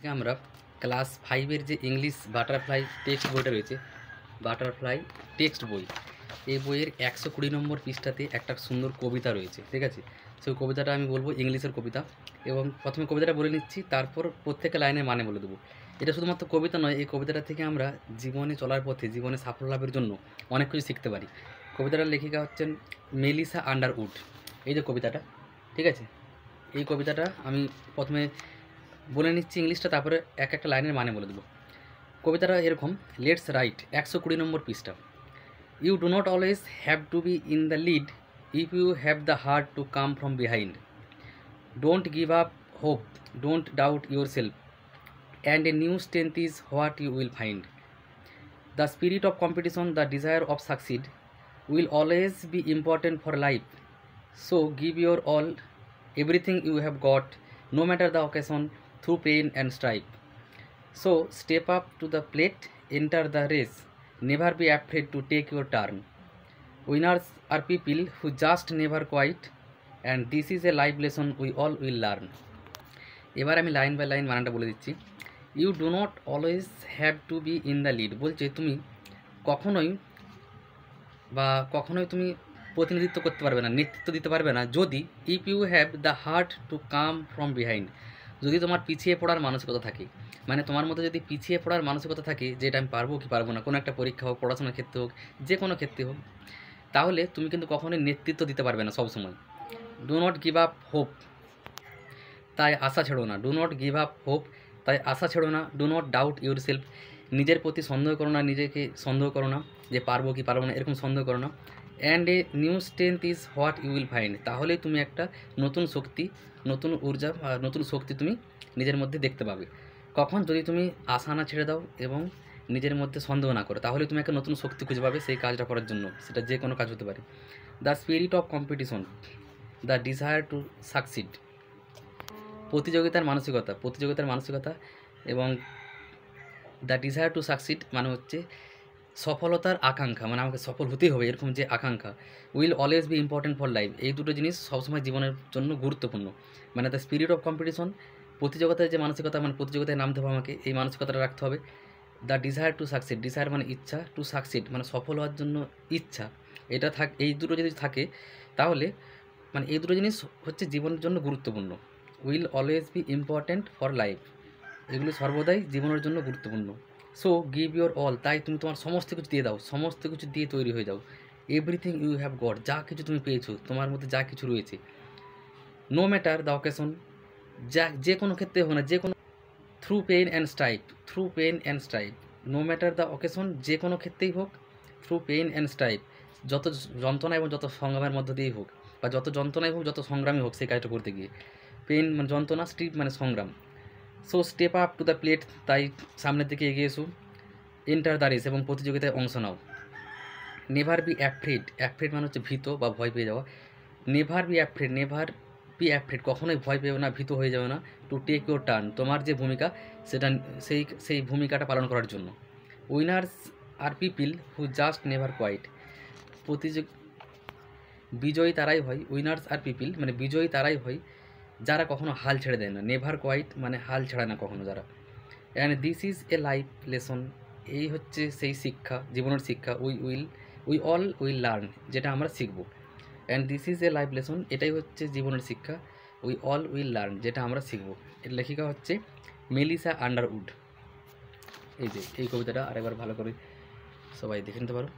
আজকে আমরা ক্লাস 5-এর যে ইংলিশ বাটারফ্লাই টেক্সট বইটা রয়েছে, বাটারফ্লাই টেক্সট বই, এই বইয়ের 120 নম্বর পৃষ্ঠাতে একটা সুন্দর কবিতা রয়েছে। ঠিক আছে, সেই কবিতাটা আমি বলবো, ইংলিশের কবিতা। এবং প্রথমে কবিতাটা বলে নিচ্ছি, তারপর প্রত্যেকটা লাইনের মানে বলে দেবো। এটা শুধুমাত্র কবিতা নয়, এই কবিতাটা থেকে আমরা জীবনে চলার পথে, জীবনে সাফল্য লাভের জন্য অনেক কিছু শিখতে পারি। কবিতাটার লেখিকা হচ্ছেন মেলিসা আন্ডারউড। এই যে কবিতাটা, ঠিক আছে, এই কবিতাটা আমি প্রথমে বলে নিচ্ছি ইংলিশটা, তারপরে এক একটা লাইনের মানে বলে দেবো। কবিতাটা এরকম: লেটস রাইট, 120 নম্বর পৃষ্ঠা। You do not always have to be in the lead if you have the heart to come from behind. Don't give up hope, don't doubt yourself, and a new strength is what you will find. The spirit of competition, the desire of succeed will always be important for life. So give your all, everything you have got, no matter the occasion, through pain and strife. So step up to the plate, enter the race, never be afraid to take your turn. Winners are people who just never quit, and this is a life lesson we all will learn. এবার আমি line by line মানাটা বলে দিচ্ছি। You do not always have to be in the lead বলছে তুমি কখনোই তুমি প্রতিনিধিত্ব করতে পারবে না, নেতৃত্ব দিতে পারবে না, যদি if you have the heart to come from behind, যদি তোমার পিছিয়ে পড়ার মানসিকতা থাকে। মানে তোমার মধ্যে যদি পিছিয়ে পড়ার মানসিকতা থাকে যে এটা আমি পারবো কি পারবো না, কোনো একটা পরীক্ষা হোক, পড়াশোনার ক্ষেত্রে হোক, যে কোনো ক্ষেত্রে হোক, তাহলে তুমি কিন্তু কখনোই নেতৃত্ব দিতে পারবে না সবসময়। Do not give up hope, তাই আশা ছেড়ো না। Do not give up hope, তাই আশা ছেড়ো না। Do not doubt your self, নিজের প্রতি সন্দেহ করো না, নিজেকে সন্দেহ করো না যে পারবো কি পারবো না, এরকম সন্দেহ করো না। And a new strength is what you will find, তাহলেই তুমি একটা নতুন শক্তি, নতুন ঊর্জা, নতুন শক্তি তুমি নিজের মধ্যে দেখতে পাবে। কখন? যদি তুমি আশা না ছেড়ে দাও এবং নিজের মধ্যে সন্দেহ না করো, তাহলে তুমি একটা নতুন শক্তি খুঁজে পাবে সেই কাজটা করার জন্য, সেটা যে কোনো কাজ হতে পারে। The spirit of competition, the desire to succeed, প্রতিযোগিতার মানসিকতা এবং দ্য ডিজায়ার টু সাকসিড মানে হচ্ছে সফলতার আকাঙ্ক্ষা, মানে আমাকে সফল হতেই হবে এরকম যে আকাঙ্ক্ষা। Will always be important for life, এই দুটো জিনিস সবসময় জীবনের জন্য গুরুত্বপূর্ণ। মানে দ্য স্পিরিট অফ কম্পিটিশন, প্রতিযোগিতার যে মানসিকতা, মানে প্রতিযোগিতায় নামতে হবে আমাকে, এই মানসিকতাটা রাখতে হবে। The desire to succeed, desire মানে ইচ্ছা, টু সাকসিড মানে সফল হওয়ার জন্য ইচ্ছা, এটা এই দুটো যদি থাকে তাহলে মানে এই দুটো জিনিস হচ্ছে জীবনের জন্য গুরুত্বপূর্ণ। Will always be important for life, এগুলি সর্বদাই জীবনের জন্য গুরুত্বপূর্ণ। সো গিভ ইউর অল, তাই তুমি তোমার সমস্ত কিছু দিয়ে দাও, সমস্ত কিছু দিয়ে তৈরি হয়ে যাও। এভরিথিং ইউ হ্যাভ গট, যা কিছু তুমি পেয়েছো, তোমার মধ্যে যা কিছু রয়েছে। নো ম্যাটার দ্য অকেশন, যে কোনো ক্ষেত্রে হোক না, যে কোনো, through pain and strife, no matter the occasion, যে কোনো ক্ষেত্রেই হোক, থ্রু পেইন অ্যান্ড স্ট্রাইপ, যত যন্ত্রণা এবং যত সংগ্রামের মধ্য দিয়েই হোক, বা যত যন্ত্রণাই হোক, যত সংগ্রামই হোক সেই কাজটা করতে গিয়ে। পেইন মানে যন্ত্রণা, স্ট্রিপ মানে সংগ্রাম। So step up to the plate, তাই সামনের দিকে এগিয়ে এসো। এন্টার দ্য রেস, এবং প্রতিযোগিতায় অংশ নাও। নেভার বি অ্যাফ্রেড মানে হচ্ছে ভীত বা ভয় পেয়ে যাওয়া। নেভার বি অ্যাফ্রেড, কখনোই ভয় পেও না, ভীত হয়ে যাবে না। টু টেক ইউর টার্ন, তোমার যে ভূমিকা সেটা, সেই ভূমিকাটা পালন করার জন্য। Winners are people who just never quit, বিজয়ী তারাই হয়। উইনার্স আর পিপিল মানে বিজয়ী তারাই হয় যারা কখনো হাল ছেড়ে দেয় না। নেভার কোয়াইট মানে হাল ছাড়ে না কখনো যারা। And this is a life lesson, এই হচ্ছে সেই শিক্ষা, জীবনের শিক্ষা। উই অল উইল লার্ন, যেটা আমরা শিখব। And this is a life lesson, এটাই হচ্ছে জীবনের শিক্ষা। উই অল উইল লার্ন, যেটা আমরা শিখব। এর লেখিকা হচ্ছে মেলিসা আন্ডারউড। এই যে এই কবিতাটা আরেকবার ভালো করে সবাই দেখে নিতে পারো।